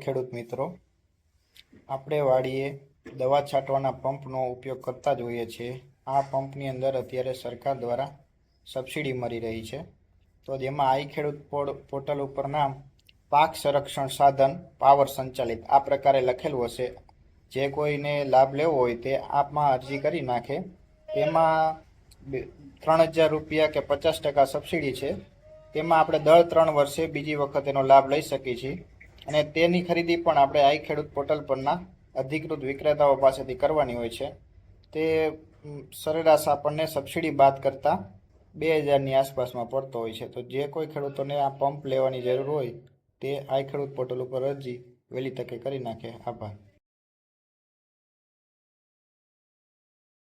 ખેડૂત મિત્રો, આપણે વાડીએ દવા છાંટવાના પંપનો ઉપયોગ કરતા જ હોઈએ છીએ। આ પંપની અંદર અત્યારે સરકાર દ્વારા સબસિડી મળી રહી છે। તો જેમાં આઈ ખેડૂત પોર્ટલ ઉપર નામ પાક સંરક્ષણ સાધન પાવર સંચાલિત આ પ્રકારે લખેલું હશે। જે કોઈને લાભ લેવો હોય તે આપમાં અરજી કરી નાખે। તેમાં 3000 રૂપિયા કે 50% સબસિડી છે। તેમાં આપણે દર 3 વર્ષે બીજી વખત એનો લાભ લઈ શકીએ છીએ અને તેની ખરીદી પણ આપણે આઈ ખેડૂત પોર્ટલ પરના અધિકૃત વિક્રેતાઓ પાસેથી કરવાની હોય છે। તે સરેરાશ આપણને સબસિડી બાદ કરતાં 2000ની આસપાસમાં પડતો હોય છે। તો જે કોઈ ખેડૂતોને આ પંપ લેવાની જરૂર હોય તે આઈ ખેડૂત પોર્ટલ ઉપર અરજી વહેલી તકે કરી નાખે। આભાર।